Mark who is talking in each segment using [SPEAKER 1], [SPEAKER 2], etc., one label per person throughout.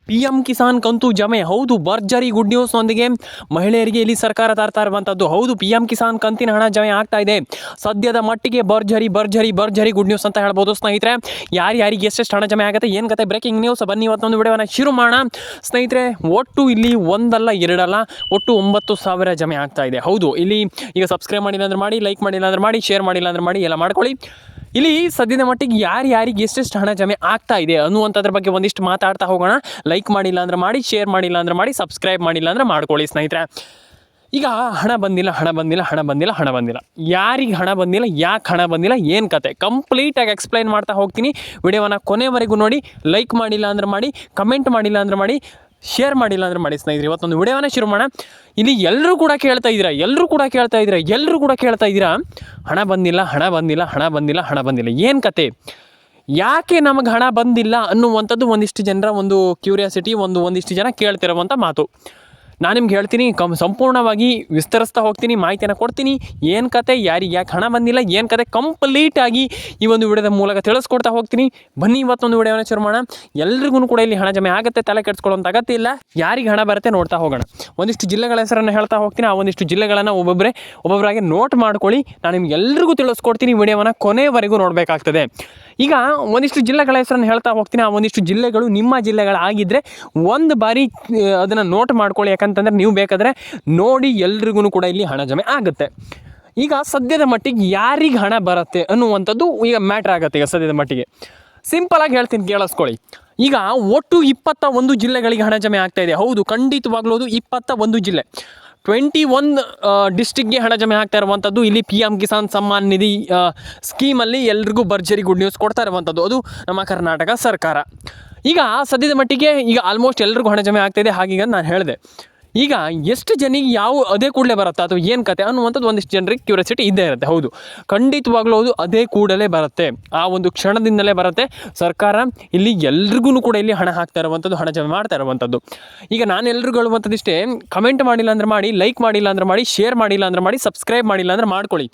[SPEAKER 1] PM Kisan ಕಂತು ಜಮೆ. ಹೌದು, ಭರ್ಜರಿ ಗುಡ್ ನ್ಯೂಸ್ನೊಂದಿಗೆ ಮಹಿಳೆಯರಿಗೆ ಇಲ್ಲಿ ಸರ್ಕಾರ ತರ್ತಾ ಇರುವಂಥದ್ದು. ಹೌದು, PM ಕಿಸಾನ್ ಕಂತಿನ ಹಣ ಜಮೆ ಆಗ್ತಾ ಇದೆ. ಸದ್ಯದ ಮಟ್ಟಿಗೆ ಭರ್ಜರಿ ಗುಡ್ ನ್ಯೂಸ್ ಅಂತ ಹೇಳ್ಬೋದು ಸ್ನೇಹಿತರೆ. ಯಾರಿಗೆ ಎಷ್ಟೆಷ್ಟು ಹಣ ಜಮೆ ಆಗುತ್ತೆ, ಏನು ಕತೆ, ಬ್ರೇಕಿಂಗ್ ನ್ಯೂಸ್. ಬನ್ನಿ ಇವತ್ತೊಂದು ವಿಡಿಯೋನ ಶುರು ಮಾಡೋಣ ಸ್ನೇಹಿತರೆ. ಒಟ್ಟು ಇಲ್ಲಿ ಒಂದಲ್ಲ ಎರಡಲ್ಲ, ಒಟ್ಟು 9,000 ಜಮೆ ಆಗ್ತಾ ಇದೆ. ಹೌದು, ಇಲ್ಲಿ ಈಗ ಸಬ್ಸ್ಕ್ರೈಬ್ ಮಾಡಿಲ್ಲ ಅಂದ್ರೆ ಮಾಡಿ, ಲೈಕ್ ಮಾಡಿಲ್ಲ ಅಂದ್ರೆ ಮಾಡಿ, ಶೇರ್ ಮಾಡಿಲ್ಲ ಅಂದ್ರೆ ಮಾಡಿ, ಎಲ್ಲ ಮಾಡ್ಕೊಳ್ಳಿ. ಇಲ್ಲಿ ಸದ್ಯದ ಮಟ್ಟಿಗೆ ಯಾರಿಗೆ ಎಷ್ಟೆಷ್ಟು ಹಣ ಜಮೆ ಆಗ್ತಾ ಇದೆ ಅನ್ನುವಂಥದ್ರ ಬಗ್ಗೆ ಒಂದಿಷ್ಟು ಮಾತಾಡ್ತಾ ಹೋಗೋಣ. ಲೈಕ್ ಮಾಡಿಲ್ಲ ಅಂದ್ರೆ ಮಾಡಿ, ಶೇರ್ ಮಾಡಿಲ್ಲ ಅಂದ್ರೆ ಮಾಡಿ, ಸಬ್ಸ್ಕ್ರೈಬ್ ಮಾಡಿಲ್ಲ ಅಂದ್ರೆ ಮಾಡ್ಕೊಳ್ಳಿ ಸ್ನೇಹಿತರೆ. ಈಗ ಹಣ ಬಂದಿಲ್ಲ. ಯಾರಿಗೆ ಹಣ ಬಂದಿಲ್ಲ, ಯಾಕೆ ಹಣ ಬಂದಿಲ್ಲ, ಏನು ಕತೆ, ಕಂಪ್ಲೀಟಾಗಿ ಎಕ್ಸ್ಪ್ಲೈನ್ ಮಾಡ್ತಾ ಹೋಗ್ತೀನಿ. ವಿಡಿಯೋನ ಕೊನೆವರೆಗೂ ನೋಡಿ. ಲೈಕ್ ಮಾಡಿಲ್ಲ ಅಂದ್ರೆ ಮಾಡಿ, ಕಮೆಂಟ್ ಮಾಡಿಲ್ಲ ಅಂದ್ರೆ ಮಾಡಿ, ಶೇರ್ ಮಾಡಿಲ್ಲ ಅಂದ್ರೆ ಮಾಡಿ ಸ್ನೇಹಿತರೆ. ಇವತ್ತೊಂದು ವಿಡಿಯೋನ ಶುರು ಮಾಡೋಣ. ಇಲ್ಲಿ ಎಲ್ಲರೂ ಕೂಡ ಕೇಳ್ತಾ ಇದ್ದೀರಾ ಹಣ ಬಂದಿಲ್ಲ. ಏನು ಕತೆ, ಯಾಕೆ ನಮಗೆ ಹಣ ಬಂದಿಲ್ಲ ಅನ್ನುವಂಥದ್ದು ಒಂದಿಷ್ಟು ಜನರ ಒಂದು ಕ್ಯೂರಿಯಾಸಿಟಿ, ಒಂದಿಷ್ಟು ಜನ ಕೇಳ್ತಿರುವಂಥ ಮಾತು. ನಾನು ನಿಮ್ಗೆ ಹೇಳ್ತೀನಿ, ಸಂಪೂರ್ಣವಾಗಿ ವಿಸ್ತರಿಸ್ತಾ ಹೋಗ್ತೀನಿ, ಮಾಹಿತಿಯನ್ನು ಕೊಡ್ತೀನಿ. ಏನು ಕತೆ, ಯಾಕೆ ಹಣ ಬಂದಿಲ್ಲ, ಏನು ಕತೆ, ಕಂಪ್ಲೀಟಾಗಿ ಈ ಒಂದು ವಿಡಿಯೋದ ಮೂಲಕ ತಿಳಿಸ್ಕೊಡ್ತಾ ಹೋಗ್ತೀನಿ. ಬನ್ನಿ ಇವತ್ತೊಂದು ವಿಡಿಯೋನ ಶುರು ಮಾಡೋಣ. ಎಲ್ರಿಗೂ ಕೂಡ ಇಲ್ಲಿ ಹಣ ಜಮೆ ಆಗುತ್ತೆ, ತಲೆ ಕೆಡಿಸ್ಕೊಳ್ಳೋಂಥ ಅಗತ್ಯ ಇಲ್ಲ. ಯಾರಿಗೆ ಹಣ ಬರುತ್ತೆ ನೋಡ್ತಾ ಹೋಗೋಣ. ಒಂದಿಷ್ಟು ಜಿಲ್ಲೆಗಳ ಹೆಸರನ್ನು ಹೇಳ್ತಾ ಹೋಗ್ತೀನಿ. ಆ ಒಂದಿಷ್ಟು ಜಿಲ್ಲೆಗಳನ್ನು ಒಬ್ಬೊಬ್ಬರಾಗಿ ನೋಟ್ ಮಾಡ್ಕೊಳ್ಳಿ. ನಾನು ನಿಮ್ಗೆ ಎಲ್ರಿಗೂ ತಿಳಿಸ್ಕೊಡ್ತೀನಿ. ವಿಡಿಯೋವನ್ನು ಕೊನೆವರೆಗೂ ನೋಡಬೇಕಾಗ್ತದೆ. ಈಗ ಒಂದಿಷ್ಟು ಜಿಲ್ಲೆಗಳ ಹೆಸರನ್ನು ಹೇಳ್ತಾ ಹೋಗ್ತೀನಿ. ಆ ಒಂದಿಷ್ಟು ಜಿಲ್ಲೆಗಳು ನಿಮ್ಮ ಜಿಲ್ಲೆಗಳಾಗಿದ್ದರೆ ಒಂದು ಬಾರಿ ಅದನ್ನು ನೋಟ್ ಮಾಡ್ಕೊಳ್ಳಿ. ಯಾಕಂತಂದರೆ ನೀವು ಬೇಕಾದರೆ ನೋಡಿ ಎಲ್ರಿಗೂ ಕೂಡ ಇಲ್ಲಿ ಹಣ ಜಮೆ ಆಗುತ್ತೆ. ಈಗ ಸದ್ಯದ ಮಟ್ಟಿಗೆ ಯಾರಿಗೆ ಹಣ ಬರುತ್ತೆ ಅನ್ನುವಂಥದ್ದು ಈಗ ಮ್ಯಾಟ್ರ್ ಆಗುತ್ತೆ. ಈಗ ಸದ್ಯದ ಮಟ್ಟಿಗೆ ಸಿಂಪಲಾಗಿ ಹೇಳ್ತೀನಿ, ಕೇಳಿಸ್ಕೊಳ್ಳಿ. ಈಗ ಒಟ್ಟು 21 ಜಿಲ್ಲೆಗಳಿಗೆ ಹಣ ಜಮೆ ಆಗ್ತಾ ಇದೆ. ಹೌದು, ಖಂಡಿತವಾಗ್ಲೂ 21 ಜಿಲ್ಲೆ, 21 ಡಿಸ್ಟಿಕ್ಗೆ ಹಣ ಜಮೆ ಆಗ್ತಾ ಇರುವಂಥದ್ದು. ಇಲ್ಲಿ PM ಕಿಸಾನ್ ಸಮ್ಮಾನ್ ನಿಧಿ ಸ್ಕೀಮಲ್ಲಿ ಎಲ್ರಿಗೂ ಭರ್ಜರಿ ಗುಡ್ ನ್ಯೂಸ್ ಕೊಡ್ತಾ ಇರುವಂಥದ್ದು ಅದು ನಮ್ಮ ಕರ್ನಾಟಕ ಸರ್ಕಾರ. ಈಗ ಸದ್ಯದ ಮಟ್ಟಿಗೆ ಈಗ ಆಲ್ಮೋಸ್ಟ್ ಎಲ್ರಿಗೂ ಹಣ ಜಮೆ ಆಗ್ತಾಯಿದೆ. ಹಾಗೀಗ ನಾನು ಹೇಳಿದೆ, ಈಗ ಎಷ್ಟು ಜನಿಗೆ ಅದೇ ಕೂಡಲೇ ಬರುತ್ತೆ ಅಥವಾ ಏನು ಕತೆ ಅನ್ನುವಂಥದ್ದು ಒಂದಿಷ್ಟು ಜನರಿಗೆ ಕ್ಯೂರಿಯಾಸಿಟಿ ಇದ್ದೇ ಇರುತ್ತೆ. ಹೌದು, ಖಂಡಿತವಾಗ್ಲೂ ಅದು ಅದೇ ಕೂಡಲೇ ಬರುತ್ತೆ, ಆ ಒಂದು ಕ್ಷಣದಿಂದಲೇ ಬರುತ್ತೆ. ಸರ್ಕಾರ ಇಲ್ಲಿ ಎಲ್ರಿಗೂ ಕೂಡ ಇಲ್ಲಿ ಹಣ ಹಾಕ್ತಾ ಇರುವಂಥದ್ದು, ಹಣ ಜಮೆ ಮಾಡ್ತಾ ಇರುವಂಥದ್ದು. ಈಗ ನಾನು ಎಲ್ರಿಗೂ ಹೇಳುವಂಥದ್ದು ಇಷ್ಟೇ, ಕಮೆಂಟ್ ಮಾಡಿಲ್ಲ ಅಂದ್ರೆ ಮಾಡಿ, ಲೈಕ್ ಮಾಡಿಲ್ಲ ಅಂದ್ರೆ ಮಾಡಿ, ಶೇರ್ ಮಾಡಿಲ್ಲ ಅಂದ್ರೆ ಮಾಡಿ, ಸಬ್ಸ್ಕ್ರೈಬ್ ಮಾಡಿಲ್ಲ ಅಂದ್ರೆ ಮಾಡ್ಕೊಳ್ಳಿ.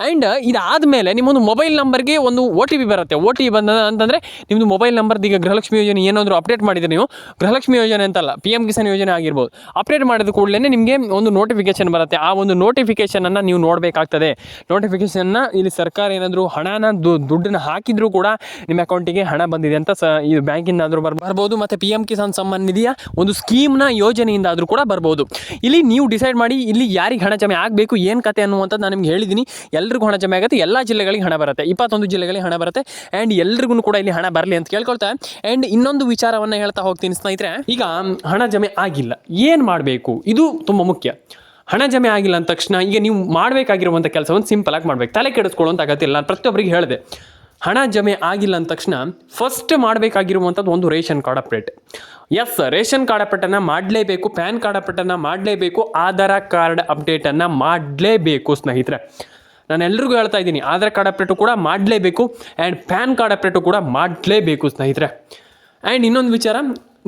[SPEAKER 1] ಆ್ಯಂಡ್ ಇದಾದಮೇಲೆ ನಿಮ್ಮೊಂದು ಮೊಬೈಲ್ ನಂಬರ್ಗೆ ಒಂದು OTP ಬರುತ್ತೆ. OTP ಬಂದ ಅಂತಂದರೆ ನಿಮ್ಮದು ಮೊಬೈಲ್ ನಂಬರ್ದು ಈಗ ಗೃಹಲಕ್ಷ್ಮಿ ಯೋಜನೆ ಏನಾದರೂ ಅಪ್ಡೇಟ್ ಮಾಡಿದರೆ, ನೀವು ಗೃಹಲಕ್ಷ್ಮಿ ಯೋಜನೆ ಅಂತಲ್ಲ, PM ಕಿಸಾನ್ ಯೋಜನೆ ಆಗಿರ್ಬೋದು, ಅಪ್ಡೇಟ್ ಮಾಡಿದ ಕೂಡಲೇ ನಿಮಗೆ ಒಂದು ನೋಟಿಫಿಕೇಷನ್ ಬರುತ್ತೆ. ಆ ಒಂದು ನೋಟಿಫಿಕೇಷನನ್ನು ನೀವು ನೋಡಬೇಕಾಗ್ತದೆ. ನೋಟಿಫಿಕೇಷನ್ನ ಇಲ್ಲಿ ಸರ್ಕಾರ ಏನಾದರೂ ಹಣನ ದುಡ್ಡನ್ನು ಹಾಕಿದರೂ ಕೂಡ ನಿಮ್ಮ ಅಕೌಂಟಿಗೆ ಹಣ ಬಂದಿದೆ ಅಂತ ಇದು ಬ್ಯಾಂಕಿಂದಾದರೂ ಬರ್ಬೋದು, ಮತ್ತು PM ಕಿಸಾನ್ ಸಮ್ಮಾನ್ ನಿಧಿಯ ಒಂದು ಸ್ಕೀಮ್ನ ಯೋಜನೆಯಿಂದ ಆದರೂ ಕೂಡ ಬರ್ಬೋದು. ಇಲ್ಲಿ ನೀವು ಡಿಸೈಡ್ ಮಾಡಿ ಇಲ್ಲಿ ಯಾರಿಗೆ ಹಣ ಜಮೆ ಆಗಬೇಕು, ಏನು ಕತೆ ಅನ್ನುವಂಥದ್ದು ನಾನು ನಿಮ್ಗೆ ಹೇಳಿದ್ದೀನಿ. ಎಲ್ರಿಗೂ ಹಣ ಜಮೆ ಆಗುತ್ತೆ, ಎಲ್ಲ ಜಿಲ್ಲೆಗಳಿಗೆ ಹಣ ಬರುತ್ತೆ, 21 ಜಿಲ್ಲೆಗಳಿಗೆ ಹಣ ಬರುತ್ತೆ. ಆ್ಯಂಡ್ ಎಲ್ರಿಗೂ ಕೂಡ ಇಲ್ಲಿ ಹಣ ಬರಲಿ ಅಂತ ಕೇಳ್ಕೊಳ್ತಾ, ಆ್ಯಂಡ್ ಇನ್ನೊಂದು ವಿಚಾರವನ್ನು ಹೇಳ್ತಾ ಹೋಗ್ತೀನಿ ಸ್ನೇಹಿತರೆ. ಈಗ ಹಣ ಜಮೆ ಆಗಿಲ್ಲ, ಏನು ಮಾಡಬೇಕು, ಇದು ತುಂಬ ಮುಖ್ಯ. ಹಣ ಜಮೆ ಆಗಿಲ್ಲ ಅಂದ ತಕ್ಷಣ ಈಗ ನೀವು ಮಾಡಬೇಕಾಗಿರುವಂಥ ಕೆಲಸವನ್ನು ಸಿಂಪಲಾಗಿ ಮಾಡಬೇಕು, ತಲೆ ಕೆಡಿಸ್ಕೊಳ್ಳುವಂಥ ಅಗತ್ಯ ಇಲ್ಲ. ನಾನು ಪ್ರತಿಯೊಬ್ಬರಿಗೆ ಹೇಳಿದೆ, ಹಣ ಜಮೆ ಆಗಿಲ್ಲ ಅಂದ ತಕ್ಷಣ ಫಸ್ಟ್ ಮಾಡಬೇಕಾಗಿರುವಂಥದ್ದು ಒಂದು ration card update. Yes, ration card ಅಪ್ಡೇಟನ್ನು ಮಾಡಲೇಬೇಕು, ಪ್ಯಾನ್ ಕಾರ್ಡ್ ಅಪ್ಡೇಟನ್ನು ಮಾಡಲೇಬೇಕು, ಆಧಾರ್ ಕಾರ್ಡ್ ಅಪ್ಡೇಟನ್ನು ಮಾಡಲೇಬೇಕು ಸ್ನೇಹಿತರೆ. ನಾನು ಎಲ್ರಿಗೂ ಹೇಳ್ತಾ ಇದ್ದೀನಿ, ಆಧಾರ್ ಕಾರ್ಡ್ ಅಪ್ಡೇಟು ಕೂಡ ಮಾಡಲೇಬೇಕು, ಆ್ಯಂಡ್ ಪ್ಯಾನ್ ಕಾರ್ಡ್ ಅಪ್ಡೇಟು ಕೂಡ ಮಾಡಲೇಬೇಕು ಸ್ನೇಹಿತರೆ. ಆ್ಯಂಡ್ ಇನ್ನೊಂದು ವಿಚಾರ,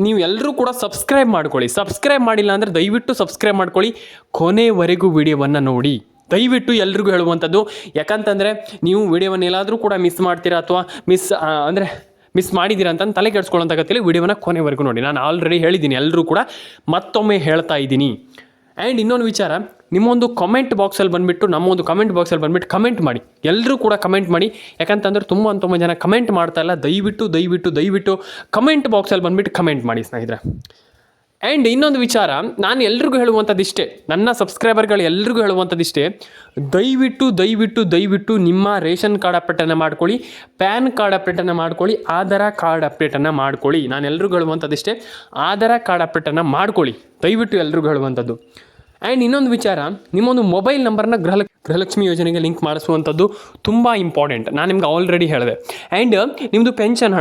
[SPEAKER 1] ನೀವು ಎಲ್ಲರೂ ಕೂಡ ಸಬ್ಸ್ಕ್ರೈಬ್ ಮಾಡ್ಕೊಳ್ಳಿ. ಸಬ್ಸ್ಕ್ರೈಬ್ ಮಾಡಿಲ್ಲ ಅಂದರೆ ದಯವಿಟ್ಟು ಸಬ್ಸ್ಕ್ರೈಬ್ ಮಾಡ್ಕೊಳ್ಳಿ, ಕೊನೆವರೆಗೂ ವಿಡಿಯೋವನ್ನು ನೋಡಿ. ದಯವಿಟ್ಟು ಎಲ್ರಿಗೂ ಹೇಳುವಂಥದ್ದು, ಯಾಕಂತಂದರೆ ನೀವು ವಿಡಿಯೋವನ್ನು ಎಲ್ಲಾದರೂ ಕೂಡ ಮಿಸ್ ಮಾಡ್ತೀರಾ ಅಥವಾ ಮಿಸ್ ಮಾಡಿದ್ದೀರಾ ಅಂತ ತಲೆ ಕೆಡಿಸ್ಕೊಳ್ಳೋಂಥ ಅಗತ್ಯ ಇಲ್ಲ. ವಿಡಿಯೋನ ಕೊನೆವರೆಗೂ ನೋಡಿ. ನಾನು ಆಲ್ರೆಡಿ ಹೇಳಿದ್ದೀನಿ, ಎಲ್ಲರೂ ಕೂಡ ಮತ್ತೊಮ್ಮೆ ಹೇಳ್ತಾ ಇದ್ದೀನಿ. ಆ್ಯಂಡ್ ಇನ್ನೊಂದು ವಿಚಾರ, ನಿಮ್ಮೊಂದು ಕಮೆಂಟ್ ಬಾಕ್ಸಲ್ಲಿ ಬಂದುಬಿಟ್ಟು, ನಮ್ಮೊಂದು ಕಮೆಂಟ್ ಬಾಕ್ಸಲ್ಲಿ ಬಂದುಬಿಟ್ಟು ಕಮೆಂಟ್ ಮಾಡಿ. ಎಲ್ಲರೂ ಕೂಡ ಕಮೆಂಟ್ ಮಾಡಿ, ಯಾಕಂತಂದ್ರೆ ತುಂಬ ಜನ ಕಮೆಂಟ್ ಮಾಡ್ತಾ ಇಲ್ಲ. ದಯವಿಟ್ಟು ಕಮೆಂಟ್ ಬಾಕ್ಸಲ್ಲಿ ಬಂದುಬಿಟ್ಟು ಕಮೆಂಟ್ ಮಾಡಿ ಸ್ನೇಹಿತರೆ. ಆ್ಯಂಡ್ ಇನ್ನೊಂದು ವಿಚಾರ, ನಾನು ಎಲ್ರಿಗೂ ಹೇಳುವಂಥದ್ದಿಷ್ಟೇ, ನನ್ನ ಸಬ್ಸ್ಕ್ರೈಬರ್ಗಳು ಎಲ್ರಿಗೂ ಹೇಳುವಂಥದ್ದಿಷ್ಟೇ, ದಯವಿಟ್ಟು ನಿಮ್ಮ ರೇಷನ್ ಕಾರ್ಡ್ ಅಪ್ಡೇಟನ್ನು ಮಾಡ್ಕೊಳ್ಳಿ, ಪ್ಯಾನ್ ಕಾರ್ಡ್ ಅಪ್ಡೇಟನ್ನು ಮಾಡ್ಕೊಳ್ಳಿ, ಆಧಾರ್ ಕಾರ್ಡ್ ಅಪ್ಡೇಟನ್ನು ಮಾಡ್ಕೊಳ್ಳಿ. ನಾನು ಎಲ್ರಿಗೂ ಹೇಳುವಂಥದ್ದಿಷ್ಟೇ, ಆಧಾರ್ ಕಾರ್ಡ್ ಅಪ್ಡೇಟನ್ನು ಮಾಡ್ಕೊಳ್ಳಿ, ದಯವಿಟ್ಟು ಎಲ್ರಿಗೂ ಹೇಳುವಂಥದ್ದು. ಆ್ಯಂಡ್ ಇನ್ನೊಂದು ವಿಚಾರ, ನಿಮ್ಮೊಂದು ಮೊಬೈಲ್ ನಂಬರ್ನ ಗೃಹಲಕ್ಷ್ಮಿ ಯೋಜನೆಗೆ ಲಿಂಕ್ ಮಾಡಿಸುವಂಥದ್ದು ತುಂಬ ಇಂಪಾರ್ಟೆಂಟ್. ನಾನು ನಿಮ್ಗೆ ಆಲ್ರೆಡಿ ಹೇಳಿದೆ. ಆ್ಯಂಡ್ ನಿಮ್ಮದು ಪೆನ್ಷನ್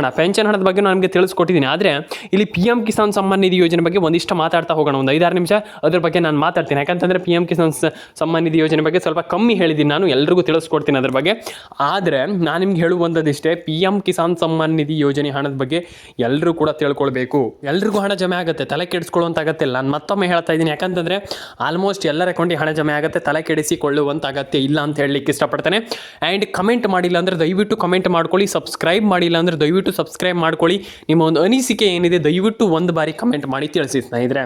[SPEAKER 1] ಹಣದ ಬಗ್ಗೆ ನಾನು ನಿಮಗೆ ತಿಳಿಸ್ಕೊಟ್ಟಿದ್ದೀನಿ. ಆದರೆ ಇಲ್ಲಿ PM ಕಿಸಾನ್ ಸಮ್ಮಾನ್ ನಿಧಿ ಯೋಜನೆ ಬಗ್ಗೆ ಒಂದಿಷ್ಟು ಮಾತಾಡ್ತಾ ಹೋಗೋಣ, ಒಂದು 5-6 ನಿಮಿಷ ಅದ್ರ ಬಗ್ಗೆ ನಾನು ಮಾತಾಡ್ತೀನಿ. ಯಾಕಂತಂದರೆ PM ಕಿಸಾನ್ ಸಮ್ಮಾನ್ ನಿಧಿ ಯೋಜನೆ ಬಗ್ಗೆ ಸ್ವಲ್ಪ ಕಮ್ಮಿ ಹೇಳಿದ್ದೀನಿ, ನಾನು ಎಲ್ರಿಗೂ ತಿಳಿಸ್ಕೊಡ್ತೀನಿ ಅದ್ರ ಬಗ್ಗೆ. ಆದರೆ ನಾನು ನಿಮ್ಗೆ ಹೇಳುವಂಥದ್ದಿಷ್ಟೇ, PM ಕಿಸಾನ್ ಸಮ್ಮಾನ್ ನಿಧಿ ಯೋಜನೆ ಹಣದ ಬಗ್ಗೆ ಎಲ್ಲರೂ ಕೂಡ ತಿಳ್ಕೊಳ್ಬೇಕು. ಎಲ್ರಿಗೂ ಹಣ ಜಮೆ ಆಗುತ್ತೆ, ತಲೆ ಕೆಡಿಸ್ಕೊಳ್ಳುವಂಥ ಅಗತ್ಯ ಇಲ್ಲ. ನಾನು ಮತ್ತೊಮ್ಮೆ ಹೇಳ್ತಾ ಇದ್ದೀನಿ, ಯಾಕಂತಂದರೆ ಆಲ್ಮೋಸ್ಟ್ ಎಲ್ಲರ ಅಕೌಂಟಿಗೆ ಹಣ ಜಮೆ ಆಗುತ್ತೆ, ತಲೆ ಕೆಡಿಸಿಕೊಳ್ಳುವಂಥ ಅಗತ್ಯ ಇಲ್ಲ ಅಂತ ಹೇಳಲಿಕ್ಕೆ ಇಷ್ಟಪಡ್ತೇನೆ. ಆ್ಯಂಡ್ ಕಮೆಂಟ್ ಮಾಡಿಲ್ಲ ಅಂದರೆ ದಯವಿಟ್ಟು ಕಮೆಂಟ್ ಮಾಡ್ಕೊಳ್ಳಿ, ಸಬ್ಸ್ಕ್ರೈಬ್ ಮಾಡಿಲ್ಲ ಅಂದರೆ ದಯವಿಟ್ಟು ಸಬ್ಸ್ಕ್ರೈಬ್ ಮಾಡ್ಕೊಳ್ಳಿ. ನಿಮ್ಮ ಒಂದು ಅನಿಸಿಕೆ ಏನಿದೆ ದಯವಿಟ್ಟು ಒಂದು ಬಾರಿ ಕಮೆಂಟ್ ಮಾಡಿ ತಿಳಿಸಿ ಸ್ನೇಹಿತರೆ.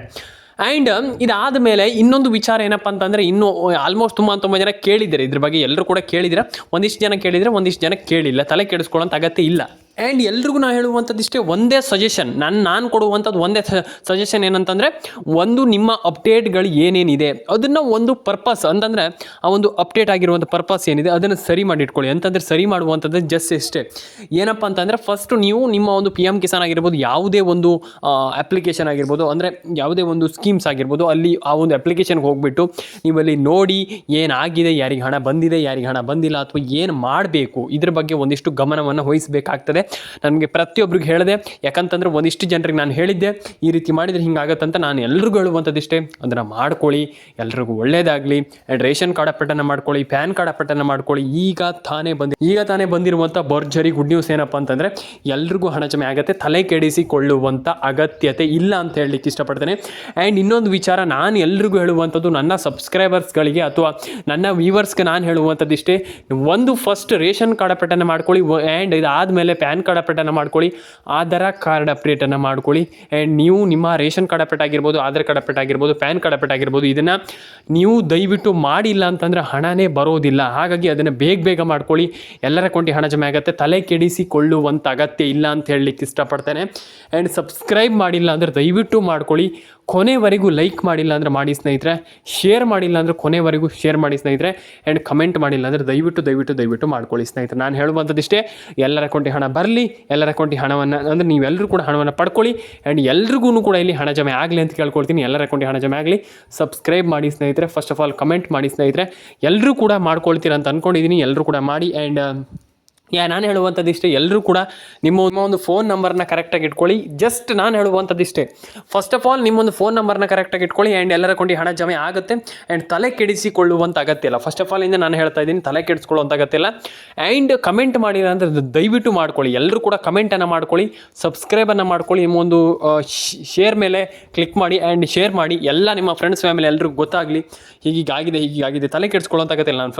[SPEAKER 1] ಆ್ಯಂಡ್ ಇದಾದ ಮೇಲೆ ಇನ್ನೊಂದು ವಿಚಾರ ಏನಪ್ಪ ಅಂತಂದರೆ, ಇನ್ನೂ ಆಲ್ಮೋಸ್ಟ್ ತುಂಬ ಜನ ಕೇಳಿದ್ದಾರೆ ಇದ್ರ ಬಗ್ಗೆ, ಎಲ್ಲರೂ ಕೂಡ ಕೇಳಿದ್ರೆ, ಒಂದಿಷ್ಟು ಜನ ಕೇಳಿದರೆ ಒಂದಿಷ್ಟು ಜನ ಕೇಳಿಲ್ಲ, ತಲೆ ಕೆಡಿಸ್ಕೊಳ್ಳೋಂಥ ಅಗತ್ಯ ಇಲ್ಲ. ಆ್ಯಂಡ್ ಎಲ್ರಿಗೂ ನಾನು ಹೇಳುವಂಥದ್ದು ಇಷ್ಟೇ, ಒಂದೇ ಸಜೆಷನ್, ನಾನು ಕೊಡುವಂಥದ್ದು ಒಂದೇ ಸಜೆಷನ್ ಏನಂತಂದರೆ, ಒಂದು ನಿಮ್ಮ ಅಪ್ಡೇಟ್ಗಳು ಏನೇನಿದೆ ಅದನ್ನು ಒಂದು ಪರ್ಪಸ್ ಅಂತಂದರೆ, ಆ ಒಂದು ಅಪ್ಡೇಟ್ ಆಗಿರುವಂಥ ಪರ್ಪಸ್ ಏನಿದೆ ಅದನ್ನು ಸರಿ ಮಾಡಿ ಇಟ್ಕೊಳ್ಳಿ. ಅಂತಂದರೆ ಸರಿ ಮಾಡುವಂಥದ್ದು ಜಸ್ಟ್ ಇಷ್ಟೇ. ಏನಪ್ಪ ಅಂತಂದರೆ, ಫಸ್ಟು ನೀವು ನಿಮ್ಮ ಒಂದು PM ಕಿಸಾನ್ ಆಗಿರ್ಬೋದು, ಯಾವುದೇ ಒಂದು ಅಪ್ಲಿಕೇಶನ್ ಆಗಿರ್ಬೋದು, ಅಂದರೆ ಯಾವುದೇ ಒಂದು ಸ್ಕೀಮ್ಸ್ ಆಗಿರ್ಬೋದು, ಅಲ್ಲಿ ಆ ಒಂದು ಅಪ್ಲಿಕೇಶನ್ಗೆ ಹೋಗಿಬಿಟ್ಟು ನೀವಲ್ಲಿ ನೋಡಿ ಏನಾಗಿದೆ, ಯಾರಿಗೆ ಹಣ ಬಂದಿದೆ, ಯಾರಿಗೆ ಹಣ ಬಂದಿಲ್ಲ, ಅಥವಾ ಏನು ಮಾಡಬೇಕು ಇದ್ರ ಬಗ್ಗೆ ಒಂದಿಷ್ಟು ಗಮನವನ್ನು ವಹಿಸಬೇಕಾಗ್ತದೆ. ನನಗೆ ಪ್ರತಿಯೊಬ್ಬರಿಗೆ ಹೇಳಿದೆ, ಯಾಕಂತಂದರೆ ಒಂದಿಷ್ಟು ಜನರಿಗೆ ನಾನು ಹೇಳಿದ್ದೆ ಈ ರೀತಿ ಮಾಡಿದರೆ ಹಿಂಗಾಗತ್ತಂತ. ನಾನು ಎಲ್ರಿಗೂ ಹೇಳುವಂಥದ್ದಿಷ್ಟೇ, ಅದನ್ನು ಮಾಡ್ಕೊಳ್ಳಿ, ಎಲ್ರಿಗೂ ಒಳ್ಳೇದಾಗಲಿ. ಆ್ಯಂಡ್ ರೇಷನ್ ಕಾರ್ಡ್ ಅಪ್ಡೇಟನ್ನು ಮಾಡ್ಕೊಳ್ಳಿ, ಪ್ಯಾನ್ ಕಾರ್ಡ್ ಅಪ್ಡೇಟನ್ನು ಮಾಡ್ಕೊಳ್ಳಿ. ಈಗ ತಾನೇ ಬಂದಿರುವಂಥ ಭರ್ಜರಿ ಗುಡ್ ನ್ಯೂಸ್ ಏನಪ್ಪ ಅಂತಂದರೆ, ಎಲ್ರಿಗೂ ಹಣ ಜಮೆ ಆಗುತ್ತೆ, ತಲೆ ಕೆಡಿಸಿಕೊಳ್ಳುವಂಥ ಅಗತ್ಯತೆ ಇಲ್ಲ ಅಂತ ಹೇಳಲಿಕ್ಕೆ ಇಷ್ಟಪಡ್ತೇನೆ. ಆ್ಯಂಡ್ ಇನ್ನೊಂದು ವಿಚಾರ ನಾನು ಎಲ್ರಿಗೂ ಹೇಳುವಂಥದ್ದು, ನನ್ನ ಸಬ್ಸ್ಕ್ರೈಬರ್ಸ್ಗಳಿಗೆ ಅಥವಾ ನನ್ನ ವ್ಯೂವರ್ಸ್ಗೆ ನಾನು ಹೇಳುವಂಥದ್ದಿಷ್ಟೇ, ಒಂದು ಫಸ್ಟ್ ರೇಷನ್ ಕಾರ್ಡ್ ಅಪ್ಡೇಟನ್ನು ಮಾಡ್ಕೊಳ್ಳಿ. ಆ್ಯಂಡ್ ಇದಾದಮೇಲೆ ಪ್ಯಾನ್ ಕಾರ್ಡ್ ಅಪ್ಡೇಟನ್ನು ಮಾಡ್ಕೊಳ್ಳಿ, ಆಧಾರ್ ಕಾರ್ಡ್ ಅಪ್ಡೇಟನ್ನು ಮಾಡ್ಕೊಳ್ಳಿ. ಆ್ಯಂಡ್ ನೀವು ನಿಮ್ಮ ರೇಷನ್ ಕಾರ್ಡ್ ಅಪ್ಡೇಟ್ ಆಗಿರ್ಬೋದು, ಆಧಾರ್ ಕಾರ್ಡ್ ಅಪ್ಡೇಟ್ ಆಗಿರ್ಬೋದು, ಪ್ಯಾನ್ ಕಾರ್ಡ್ ಅಪ್ಡೇಟ್ ಆಗಿರ್ಬೋದು, ಇದನ್ನು ನೀವು ದಯವಿಟ್ಟು ಮಾಡಿಲ್ಲ ಅಂತಂದರೆ ಹಣನೇ ಬರೋದಿಲ್ಲ. ಹಾಗಾಗಿ ಅದನ್ನು ಬೇಗ ಮಾಡ್ಕೊಳ್ಳಿ. ಎಲ್ಲರ ಅಕೌಂಟಿಗೆ ಹಣ ಜಮೆ ಆಗುತ್ತೆ, ತಲೆ ಕೆಡಿಸಿಕೊಳ್ಳುವಂಥ ಅಗತ್ಯ ಇಲ್ಲ ಅಂತ ಹೇಳಲಿಕ್ಕೆ ಇಷ್ಟಪಡ್ತೇನೆ. ಆ್ಯಂಡ್ ಸಬ್ಸ್ಕ್ರೈಬ್ ಮಾಡಿಲ್ಲ ಅಂದರೆ ದಯವಿಟ್ಟು ಮಾಡ್ಕೊಳ್ಳಿ. ಕೊನೆವರೆಗೂ ಲೈಕ್ ಮಾಡಿಲ್ಲ ಅಂದರೆ ಮಾಡಿ ಸ್ನೇಹಿತರೆ, ಶೇರ್ ಮಾಡಿಲ್ಲ ಅಂದರೆ ಕೊನೆವರೆಗೂ ಶೇರ್ ಮಾಡಿ ಸ್ನೇಹಿತರೆ. ಆ್ಯಂಡ್ ಕಮೆಂಟ್ ಮಾಡಿಲ್ಲ ಅಂದರೆ ದಯವಿಟ್ಟು ಮಾಡ್ಕೊಳ್ಳಿ ಸ್ನೇಹಿತರೆ. ನಾನು ಹೇಳುವಂಥದ್ದಿಷ್ಟೇ, ಎಲ್ಲರ ಅಕೌಂಟಿಗೆ ಹಣ ಬರಲಿ, ಎಲ್ಲರ ಅಕೌಂಟಿಗೆ ಹಣವನ್ನು ಅಂದರೆ ನೀವೆಲ್ಲರೂ ಕೂಡ ಹಣವನ್ನು ಪಡ್ಕೊಳ್ಳಿ. ಆ್ಯಂಡ್ ಎಲ್ರಿಗೂ ಕೂಡ ಇಲ್ಲಿ ಹಣ ಜಮೆ ಆಗಲಿ ಅಂತ ಕೇಳ್ಕೊಳ್ತೀನಿ. ಎಲ್ಲರ ಅಕೌಂಟಿಗೆ ಹಣ ಜಮೆ ಆಗಲಿ. ಸಬ್ಸ್ಕ್ರೈಬ್ ಮಾಡಿ ಸ್ನೇಹಿತರೆ, ಫಸ್ಟ್ ಆಫ್ ಆಲ್ ಕಮೆಂಟ್ ಮಾಡಿ ಸ್ನೇಹಿತರೆ. ಎಲ್ಲರೂ ಕೂಡ ಮಾಡ್ಕೊಳ್ತೀರ ಅಂತ ಅಂದ್ಕೊಂಡಿದ್ದೀನಿ, ಎಲ್ಲರೂ ಕೂಡ ಮಾಡಿ. ಆ್ಯಂಡ್ ನಾನು ಹೇಳುವಂಥದ್ದಿಷ್ಟೇ, ಎಲ್ಲರೂ ಕೂಡ ನಿಮ್ಮ ಒಂದು ಫೋನ್ ನಂಬರ್ನ ಕರೆಕ್ಟಾಗಿ ಇಟ್ಕೊಳ್ಳಿ. ಜಸ್ಟ್ ನಾನು ಹೇಳುವಂಥದ್ದಿಷ್ಟೇ, ಫಸ್ಟ್ ಆಫ್ ಆಲ್ ನಿಮ್ಮೊಂದು ಫೋನ್ ನಂಬರ್ನ ಕರೆಕ್ಟಾಗಿ ಇಟ್ಕೊಳ್ಳಿ. ಆ್ಯಂಡ್ ಎಲ್ಲರ ಅಕೌಂಟಿಗೆ ಹಣ ಜಮೆ ಆಗುತ್ತೆ. ಆ್ಯಂಡ್ ತಲೆ ಕೆಡಿಸಿಕೊಳ್ಳುವಂಥ ಅಗತ್ಯ ಇಲ್ಲ. ಫಸ್ಟ್ ಆಫ್ ಆಲ್ ಇಂದ ನಾನು ಹೇಳ್ತಾ ಇದ್ದೀನಿ, ತಲೆ ಕೆಡಿಸ್ಕೊಳ್ಳುವಂಥ ಅಗತ್ಯ ಇಲ್ಲ. ಆ್ಯಂಡ್ ಕಮೆಂಟ್ ಮಾಡಿಲ್ಲ ಅಂದರೆ ದಯವಿಟ್ಟು ಮಾಡ್ಕೊಳ್ಳಿ. ಎಲ್ಲರೂ ಕೂಡ ಕಮೆಂಟನ್ನು ಮಾಡ್ಕೊಳ್ಳಿ, ಸಬ್ಸ್ಕ್ರೈಬನ್ನು ಮಾಡ್ಕೊಳ್ಳಿ. ನಿಮ್ಮೊಂದು ಶೇರ್ ಮೇಲೆ ಕ್ಲಿಕ್ ಮಾಡಿ ಆ್ಯಂಡ್ ಶೇರ್ ಮಾಡಿ. ಎಲ್ಲ ನಿಮ್ಮ ಫ್ರೆಂಡ್ಸ್ ಫ್ಯಾಮಿಲಿ ಎಲ್ರಿಗೂ ಗೊತ್ತಾಗಲಿ, ಹೀಗಾಗಿದೆ. ತಲೆ ಕೆಡಿಸ್ಕೊಳ್ಳುವಂಥ ಅಗತ್ಯ ಇಲ್ಲ. ನಾನು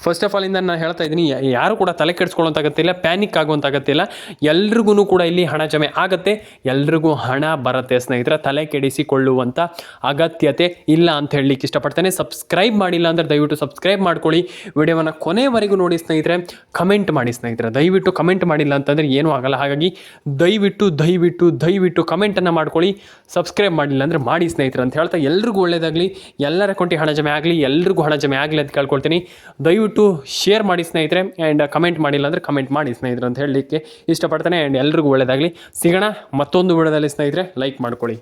[SPEAKER 1] ಫಸ್ಟ್ ಆಫ್ ಆಲ್ ಇಂದ ನಾನು ಹೇಳ್ತಾ ಇದ್ದೀನಿ, ಯಾರು ಕೂಡ ತಲೆ ಕೆಡಿಸ್ಕೊಳ್ಳುವಂಥ ಅಗತ್ಯ ಇಲ್ಲ, ಪ್ಯಾನಿಕ್ ಆಗುವಂಥ ಅಗತ್ಯ ಇಲ್ಲ. ಎಲ್ರಿಗೂ ಕೂಡ ಇಲ್ಲಿ ಹಣ ಜಮೆ ಆಗುತ್ತೆ, ಎಲ್ರಿಗೂ ಹಣ ಬರುತ್ತೆ ಸ್ನೇಹಿತರೆ. ತಲೆ ಕೆಡಿಸಿಕೊಳ್ಳುವಂಥ ಅಗತ್ಯತೆ ಇಲ್ಲ ಅಂತ ಹೇಳಲಿಕ್ಕೆ ಇಷ್ಟಪಡ್ತೇನೆ. ಸಬ್ಸ್ಕ್ರೈಬ್ ಮಾಡಿಲ್ಲ ಅಂದರೆ ದಯವಿಟ್ಟು ಸಬ್ಸ್ಕ್ರೈಬ್ ಮಾಡ್ಕೊಳ್ಳಿ. ವಿಡಿಯೋವನ್ನು ಕೊನೆವರೆಗೂ ನೋಡಿ ಸ್ನೇಹಿತರೆ. ಕಮೆಂಟ್ ಮಾಡಿ ಸ್ನೇಹಿತರೆ, ದಯವಿಟ್ಟು ಕಮೆಂಟ್ ಮಾಡಿಲ್ಲ ಅಂತಂದರೆ ಏನೂ ಆಗಲ್ಲ. ಹಾಗಾಗಿ ದಯವಿಟ್ಟು ಕಮೆಂಟನ್ನು ಮಾಡ್ಕೊಳ್ಳಿ. ಸಬ್ಸ್ಕ್ರೈಬ್ ಮಾಡಿಲ್ಲ ಅಂದರೆ ಮಾಡಿ ಸ್ನೇಹಿತರೆ ಅಂತ ಹೇಳ್ತಾ, ಎಲ್ರಿಗೂ ಒಳ್ಳೆಯದಾಗಲಿ, ಎಲ್ಲರ ಅಕೌಂಟಿಗೆ ಹಣ ಜಮೆ ಆಗಲಿ, ಎಲ್ರಿಗೂ ಹಣ ಜಮೆ ಆಗಲಿ ಅಂತ ಕೇಳ್ಕೊಳ್ತೀನಿ. ದಯವಿಟ್ಟು ಶೇರ್ ಮಾಡಿ ಸ್ನೇಹಿತರೆ. ಆ್ಯಂಡ್ ಕಮೆಂಟ್ ಮಾಡಿಲ್ಲ ಅಂದರೆ ಕಮೆಂಟ್ ಮಾಡಿ ಸ್ನೇಹಿತರೆ ಅಂತ ಹೇಳಲಿಕ್ಕೆ ಇಷ್ಟಪಡ್ತೇನೆ. ಆ್ಯಂಡ್ ಎಲ್ರಿಗೂ ಒಳ್ಳೆಯದಾಗಲಿ. ಸಿಗೋಣ ಮತ್ತೊಂದು ವಿಡಿಯೋದಲ್ಲಿ ಸ್ನೇಹಿತರೆ. ಲೈಕ್ ಮಾಡ್ಕೊಳ್ಳಿ.